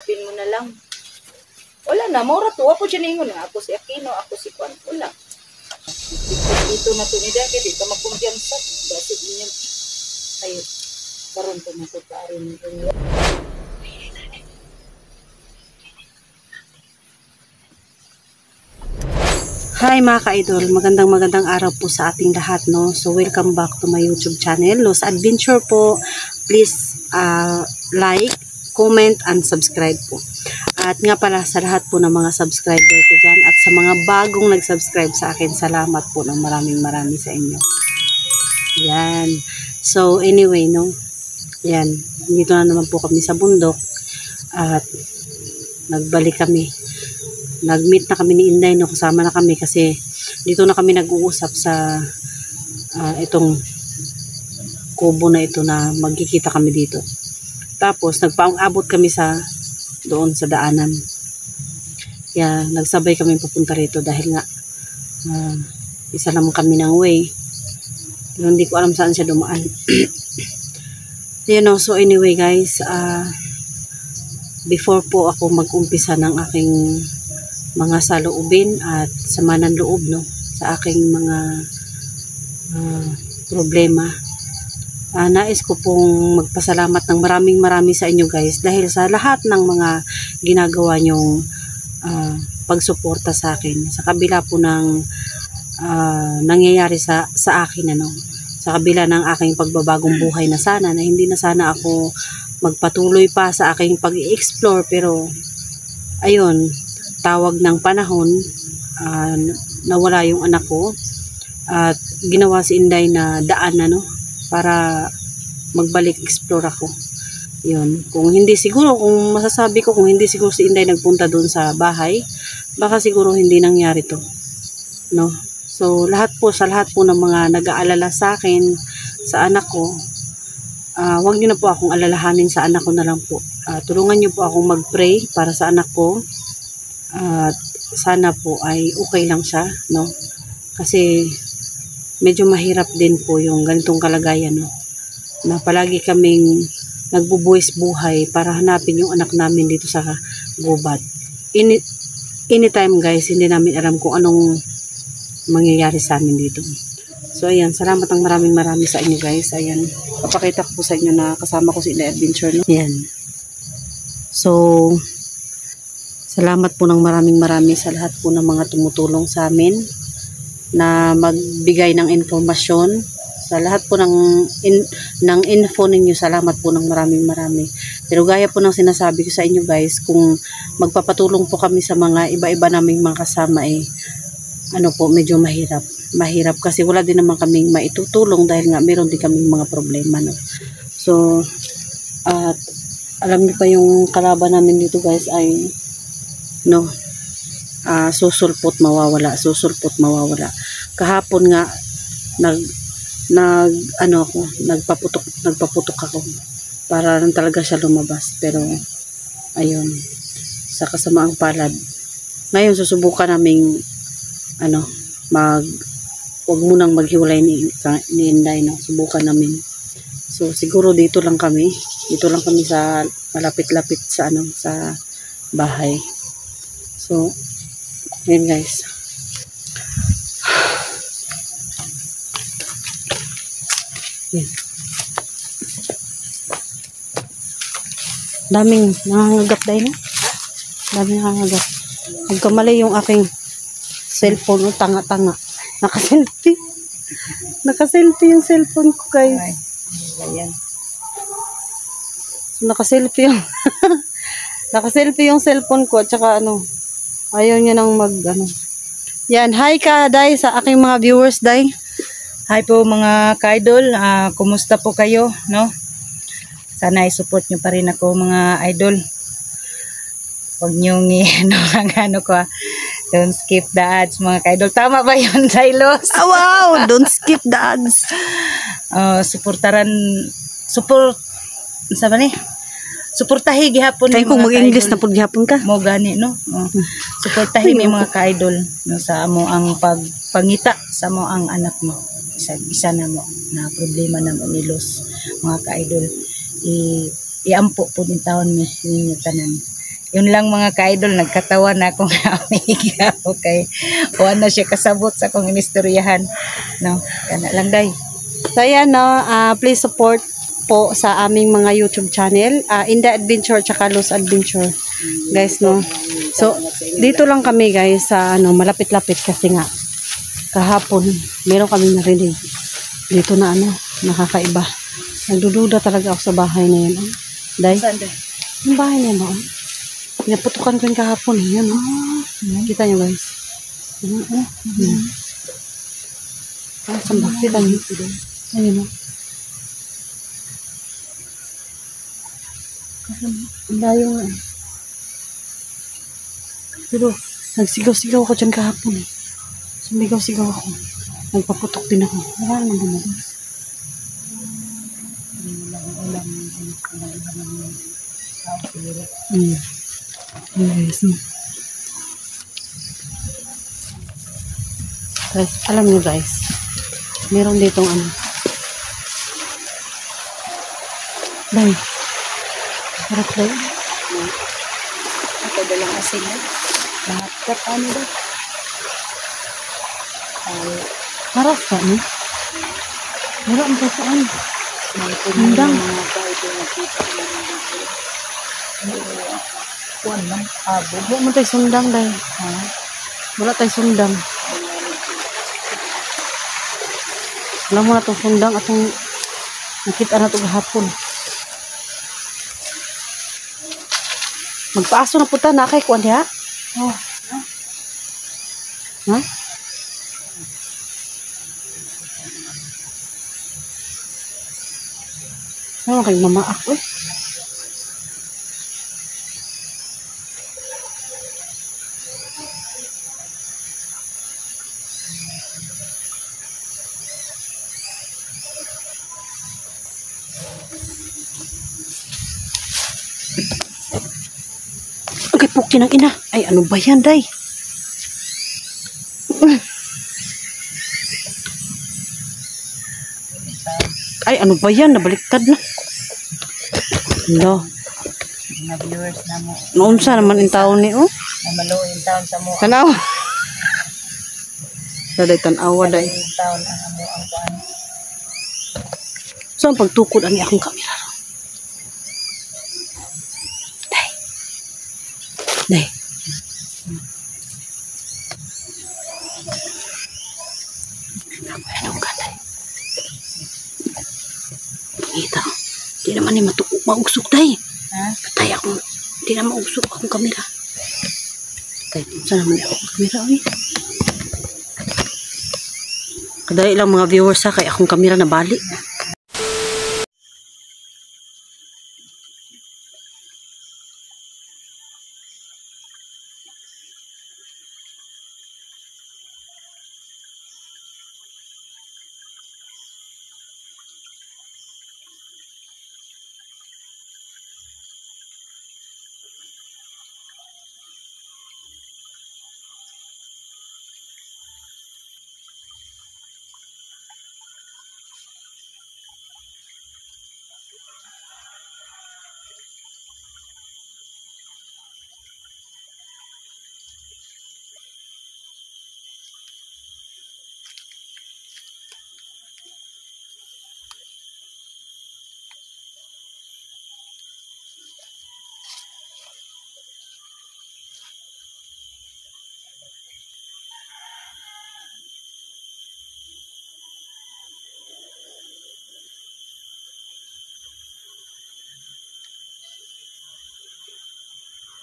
Pin mo na lang. Wala na, maura to. Ako dyan ingon nga. Ako si Aquino, ako si Juan. Wala. Dito na to ni Dagi. Dito magkumpiyansa. Basi niya. Ay, karoon to na to kaarin. Hi mga ka-idol, magandang araw po sa ating lahat, no? So welcome back to my YouTube channel, Los Adventure po. Please like, comment, and subscribe po. At nga pala sa lahat po ng mga subscriber ko dyan at sa mga bagong nag-subscribe sa akin, salamat po ng maraming sa inyo. Yan. So anyway, no? Yan. Dito na naman po kami sa bundok at nagbalik kami. Nag-meet na kami ni Inday, no? Kasama na kami kasi dito na kami nag-uusap sa itong kubo na ito na magkikita kami dito. Tapos nagpaabot kami sa doon sa daanan. Kaya nagsabay kami papunta rito dahil nga isa naman kami ng way. Pero hindi ko alam saan siya dumaan. You know, so anyway guys, before po ako mag-umpisa ng aking mga saloobin at sama ng loob, no, sa aking mga problema, nais ko pong magpasalamat ng marami sa inyo guys dahil sa lahat ng mga ginagawa nyong pagsuporta sa akin sa kabila po ng nangyayari sa akin, ano, sa kabila ng aking pagbabagong buhay na sana na hindi na sana ako magpatuloy pa sa aking pag-i-explore, pero ayun, tawag ng panahon, nawala yung anak ko at ginawa si Inday na daan, ano, para magbalik explore ako. Yun, kung hindi siguro, kung masasabi ko, kung hindi siguro si Inday nagpunta doon sa bahay, baka siguro hindi nangyari to, no? So sa lahat po ng mga nag-aalala sa akin, sa anak ko, wag niyo na po akong alalahanin, sa anak ko na lang po. Tulungan niyo po akong mag-pray para sa anak ko. At sana po ay okay lang siya, no? Kasi medyo mahirap din po yung ganitong kalagayan, no? Na palagi kaming nagbubuwis buhay para hanapin yung anak namin dito sa gubat. Anytime guys, hindi namin alam kung anong mangyayari sa amin dito. So ayan, salamat ng maraming sa inyo guys. Ayan, papakita ko po sa inyo na kasama ko si Inday Adventure, no? Ayan. So salamat po ng maraming sa lahat po ng mga tumutulong sa amin na magbigay ng informasyon. Sa lahat po ng info ninyo, salamat po ng maraming. Pero gaya po ng sinasabi ko sa inyo guys, kung magpapatulong po kami sa mga iba-iba naming mga kasama, ano po, medyo mahirap kasi wala din naman kaming maitutulong dahil nga meron din kaming mga problema, no? So at alam niyo pa yung kalaban namin dito guys ay, no, susulpot mawawala. Kahapon nga nagpaputok ako para lang talaga siya lumabas, pero ayun, sa kasamaang palad ngayon susubukan naming wag munang maghiwalay ni Inday, no? Subukan namin. So siguro dito lang kami sa malapit-lapit sa sa bahay. So, yun guys. Yan. Daming nangangagat dahil, no? Daming nangangagat. Nagkamali yung aking cellphone, tanga-tanga. Nakaselfie yung cellphone ko guys. Ayan. So, nakaselfie yung cellphone ko at saka ayaw niya nang Yan, hi ka Day sa aking mga viewers, Day. Hi po mga ka-idol, kumusta po kayo, no? Sana i-support nyo pa rin ako mga idol. Huwag nyo don't skip the ads mga ka-idol. Tama ba yun, Dailos? Wow, don't skip the ads. Suportahi gihapon kay kung mag-English na pud gihapon ka. Mo gani, no? Suportahi mi mga ka-idol, no, sa amo ang pagpangita sa mo ang anak mo. Isa na mo na problema na ni Los, mga ka-idol. Iampo po din taon ninyo tanan. Yun lang mga ka-idol, nagkatawa na akong amiga. Okay. Huwag na siya kasabot sa akong inistoryahan. No, kana lang day. So ayan no, please support po sa aming mga YouTube channel, Inda Adventure tsaka Luz Adventure. Guys no. So dito lang kami guys sa malapit-lapit kasi nga kahapon meron kami narinig dito na nakakaiba. Nagdududa talaga ako sa bahay na yan. Day. Saan day? Yung bahay na yan. Pinaputukan ko yung kahapon. Yan kita nyo guys. Saan ba? Kita nyo. Ayun o. Ang layo nga. Pero, nagsigaw-sigaw ako dyan kahapon eh. Sumigaw-sigaw ako. Nagpaputok din ako. Wala naman bumagos. Yes. Guys, alam nyo guys, meron ditong Day. Sarap day. Ito dalang asin na. Lahat ka paano daw? Harap ka ni? Meron ang saan? Sundang. Kuwan lang. Huwag mo tayo sundang day. Wala tayo sundang. Wala mo na itong sundang atong nakita na ito gahapon. Magpaaso na puta na kay kuwan diha. Ha? Ano kay mama ako eh. Okay, pukti ng ina. Ay, ano ba yan, day? Ay, ano ba yan? Nabaliktad na. Hello. Mga viewers na mo. Naunsa naman yung taon ni, Na maluo yung taon sa mo. Tanaw. Daday tanawa, day. Yung taon ang amo ang kuwan. So, ang pagtukod ani akong kamera. Day. Day. Ano ka, day? Pangita. Di naman ni maugsok, day. Ha? Patay ako. Di na maugsok akong kamera. Tay, saan naman akong kamera, uy? Kadali lang mga viewers ha, kaya akong kamera na bali.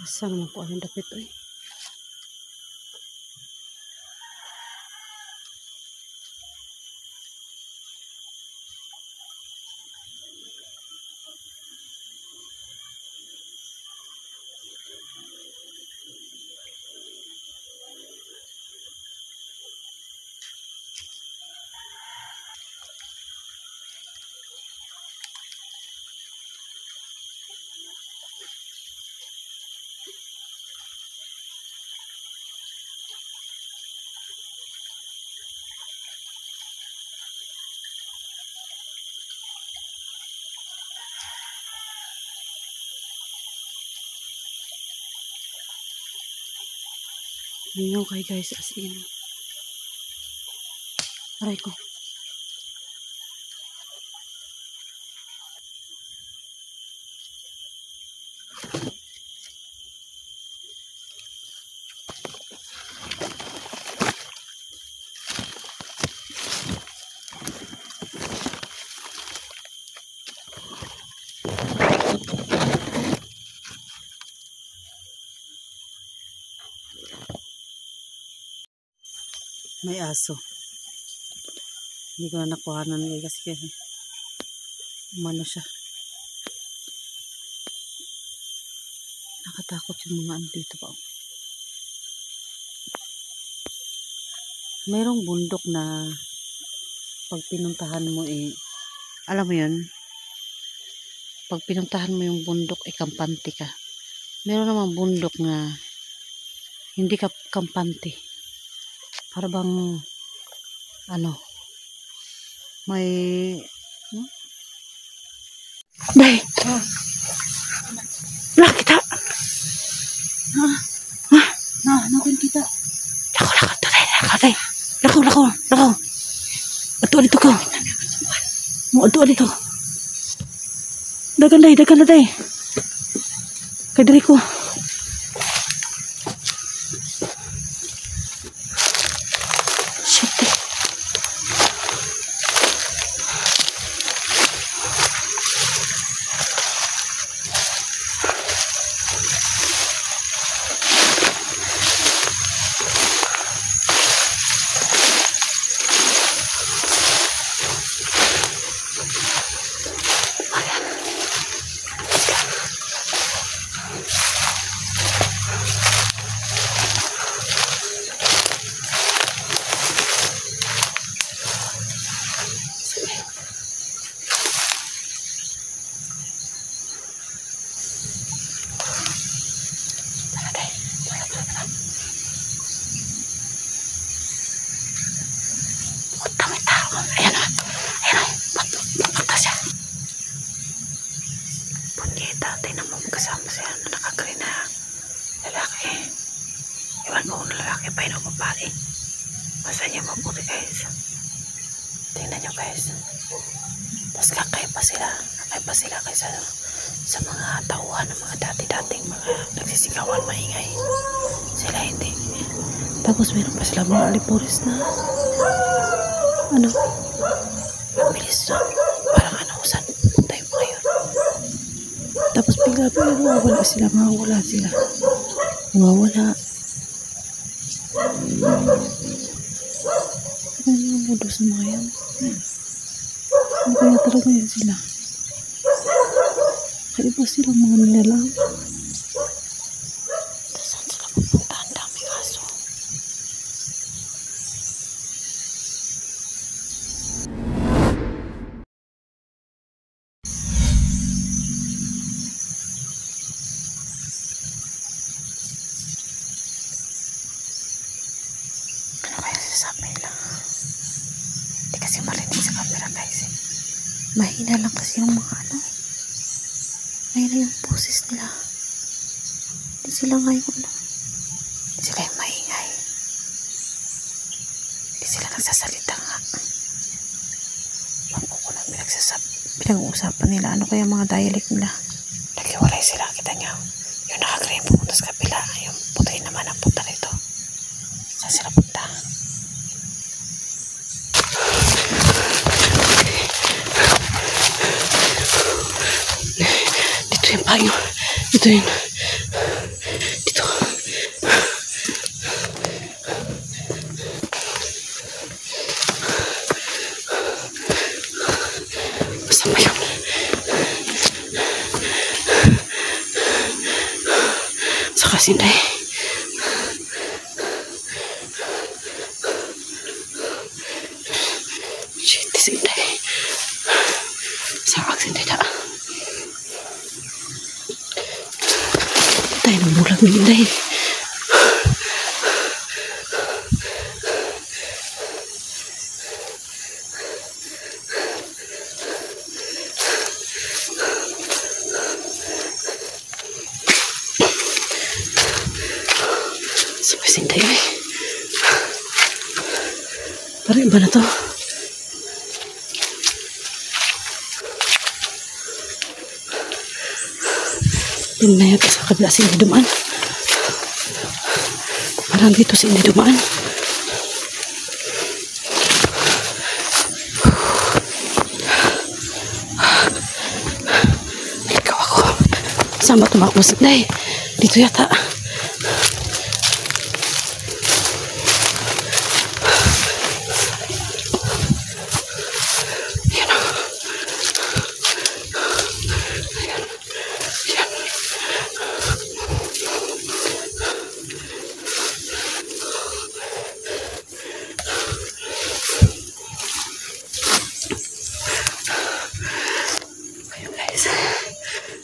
Asa naman po ang dapit, uy? Ninyo kay guys, as in. Aray ko. May aso. Hindi ko na nakuhanan guys kasi umano siya. Nakatakot yung mga ano dito pa. Mayroong bundok na pag pinuntahan mo alam mo yun, pag pinuntahan mo yung bundok kampante ka. Meron namang bundok na hindi ka kampante. Para bang ano, may Day! Wala kita! Nakin kita. Lako! Ato dito ko. Ato dito. Dagan na day. Kay diri ko. Kasama siya na nakagreen na lalaki. Iwan mo kung lalaki pa yun o babae. Basta niya mabuti guys. Tingnan nyo guys. Tapos kakaiba sila kaysa sa mga tauhan ng mga dati-dating mga nagsisigawan maingay. Sila hindi. Tapos meron pa sila mga alipuris na bilis na. Parang saan punta yung mga yun. Tapos bigla nawawala sila. Nawawala. Ano yung mudo sa mga yan? Ano kaya talaga yan sila? Kaiba silang mga nilalang. Saan sila pupunta? Ang daming aso. Sabi nila. Hindi kasi marinig sa camera guys. Mahina lang kasi yung mga mahina yung boses nila. Hindi sila ngayon hindi sila yung maingay. Hindi sila nagsasalita nga. Bangko ko lang pinag-uusapan nila. Ano kaya mga dialect nila? Naghiwalay sila. Kita nyo. Yung nakagreen pumunta sa kapila. Yung puti naman ang punta rito. Saan sila punta? Dito yung payo. Dito yun. Dito. Basta pa yun. Saka sinday. Shit, sinday. Saka sinday na. Tayo ng bulag ni Inday. Sumising kayo eh. Parang iba na to. Tingnan natin sa kabila si hindi dumaan. Parang dito si hindi dumaan. Ikaw ako. Saan ba tumakbo si Day? Dito yata.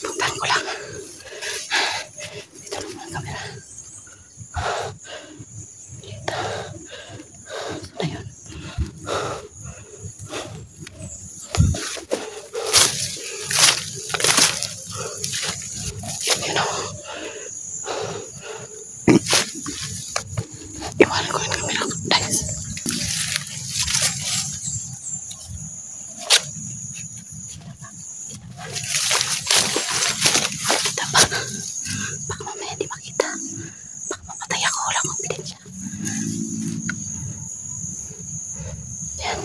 Puntahan ko lang. Dito lang ang camera. Dito. Ayun. Yun o. Iwanan ko yung camera ko, guys. Baka mamaya hindi makita. Baka mamatay ako. Wala akong ebidensya. Yan.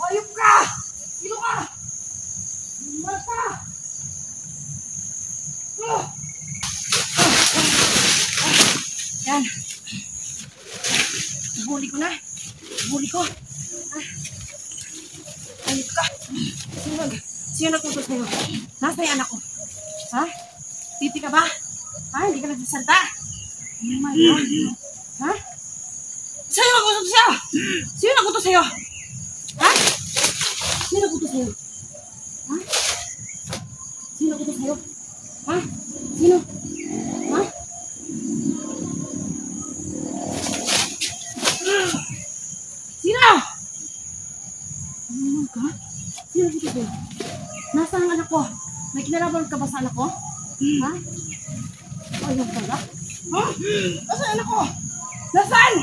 Hayop ka! Sino ka? Lumal ka! Yan. Huli ko na. Huli ko. Hayop ka. Sino nagtutos sa'yo? Nasa yung anak ko? Ha? Titi ka ba? Ha? Hindi ka nagsasalta? Oh my God. Ha? Sa'yo nagtutos siya? Sino nagtutos sa'yo? Ha? Sino nagtutos sa'yo? Ha? Sino nagtutos sa'yo? Ha? Sino? Ha? Sino? Oh my God. Sino nagtutos sa'yo? Nasaan ang anak ko? May kinalaman ka ba sa anak ko? Ha? Ayun pala. Ha? Nasaan anak ko? Nasaan?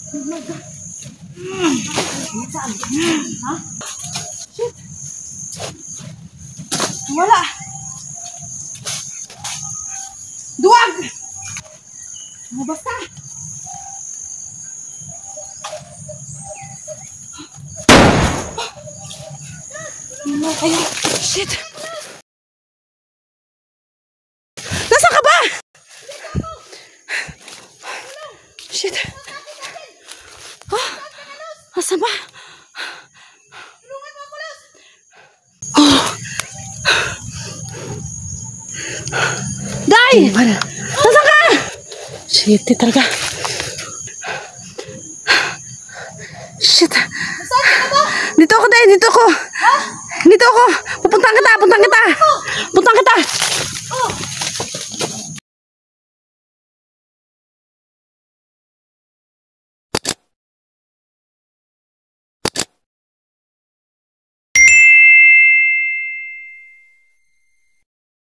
Oh my God. Nasaan? Ha? Shit. Wala. Duwag! Basta. Ano kayo? Shit. Nasaan ka ba? Shit. Nasaan ba? Oh. Day! Nasaan ka? Shit, talaga. Shit. Dito ako, Day. Dito ako. Dito ako.